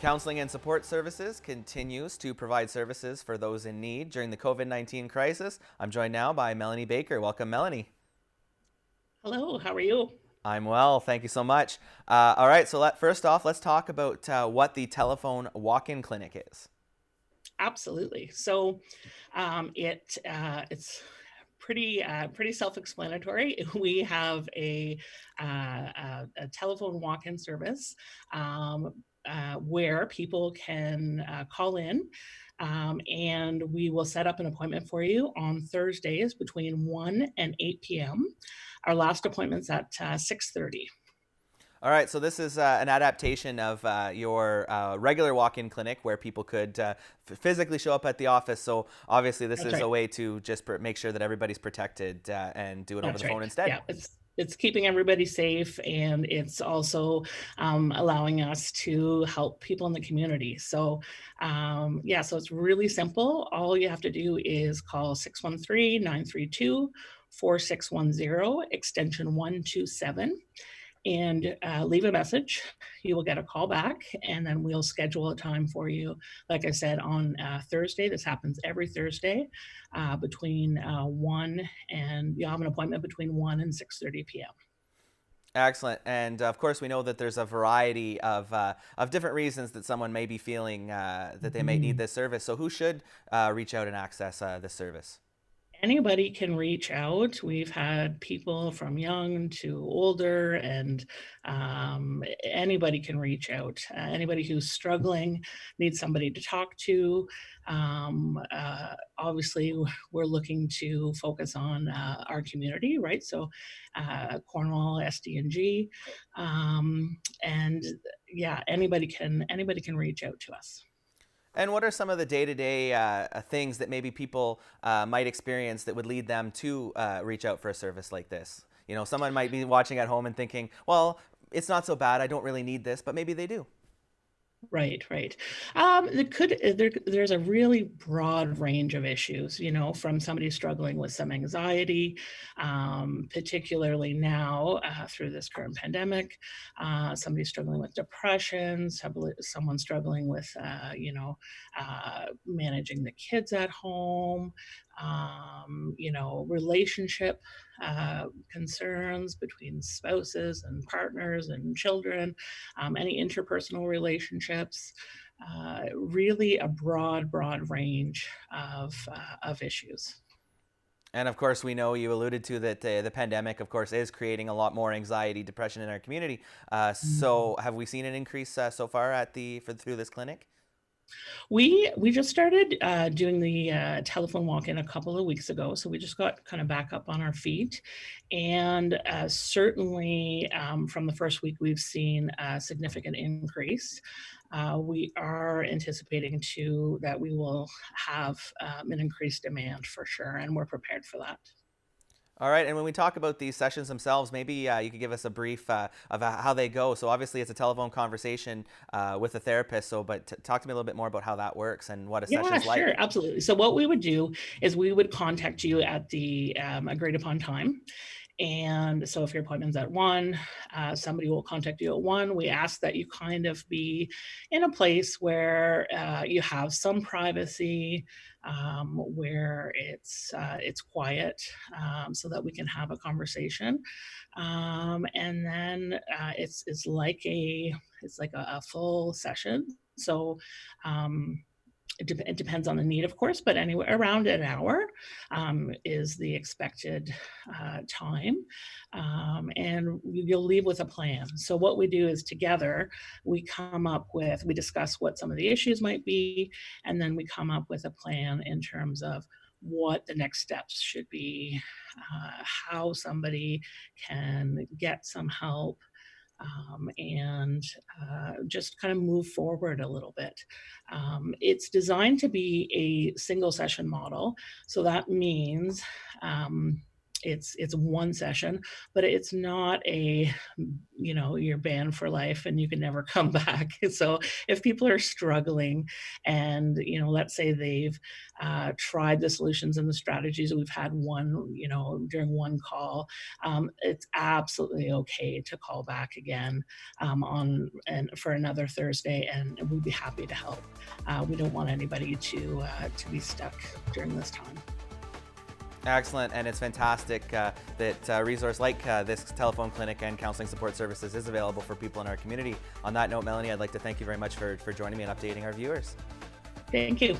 Counseling and Support Services continues to provide services for those in need during the COVID-19 crisis. I'm joined now by Melanie Baker. Welcome, Melanie. Hello, how are you? I'm well, thank you so much. All right, so first off, let's talk about what the telephone walk-in clinic is. Absolutely. It's pretty self-explanatory. We have a telephone walk-in service where people can call in, and we will set up an appointment for you on Thursdays between 1 and 8 p.m. Our last appointment's at 6:30. All right, so this is an adaptation of your regular walk-in clinic where people could physically show up at the office. So obviously, this That's is a right. way to just make sure that everybody's protected and do it over That's the right. phone instead. Yeah, it's keeping everybody safe, and it's also allowing us to help people in the community. Yeah, so it's really simple. All you have to do is call 613-932-4610, extension 127, and leave a message. You will get a call back, and then we'll schedule a time for you. Like I said, on Thursday, this happens every Thursday between 1 and you'll have an appointment between 1 and 6:30 p.m. Excellent, and of course, we know that there's a variety of different reasons that someone may be feeling that they may need Mhm. this service. So, who should reach out and access this service? Anybody can reach out. We've had people from young to older, and anybody can reach out. Anybody who's struggling needs somebody to talk to. Obviously, we're looking to focus on our community, right? So, Cornwall, SDNG, and yeah, anybody can reach out to us. And what are some of the day-to-day things that maybe people might experience that would lead them to reach out for a service like this? You know, someone might be watching at home and thinking, well, it's not so bad. I don't really need this, but maybe they do. Right, right. There's a really broad range of issues, from somebody struggling with some anxiety, particularly now through this current pandemic, somebody struggling with depression, someone struggling with, managing the kids at home, relationship concerns between spouses and partners and children, any interpersonal relationships, really a broad range of issues. And of course, we know you alluded to that the pandemic, of course, is creating a lot more anxiety, depression in our community. So, have we seen an increase so far through this clinic? We just started doing the telephone walk-in a couple of weeks ago, so we just got kind of back up on our feet, and certainly from the first week, we've seen a significant increase. We are anticipating too that we will have an increased demand for sure, and we're prepared for that. All right, and when we talk about these sessions themselves, maybe you could give us a brief of how they go. So obviously, it's a telephone conversation with a therapist. So, but talk to me a little bit more about how that works and what a Yeah, session's sure, like. absolutely. So what we would do is we would contact you at the agreed upon time. And so if your appointment's at 1, somebody will contact you at 1. We ask that you kind of be in a place where you have some privacy, where it's quiet, so that we can have a conversation. And then it's like a full session. So um, it depends on the need, of course, but anywhere around an hour is the expected time. And you'll leave with a plan. So, what we do is together, we discuss what some of the issues might be, and then we come up with a plan in terms of what the next steps should be, how somebody can get some help, and just kind of move forward a little bit. It's designed to be a single session model. So that means um, it's one session, but it's not a, you're banned for life and you can never come back. So if people are struggling and, let's say they've tried the solutions and the strategies, we've had one, during one call, it's absolutely okay to call back again on and for another Thursday, and we'd be happy to help. We don't want anybody to be stuck during this time. Excellent, and it's fantastic that a resource like this telephone clinic and counseling support services is available for people in our community. On that note, Melanie, I'd like to thank you very much for joining me and updating our viewers. Thank you.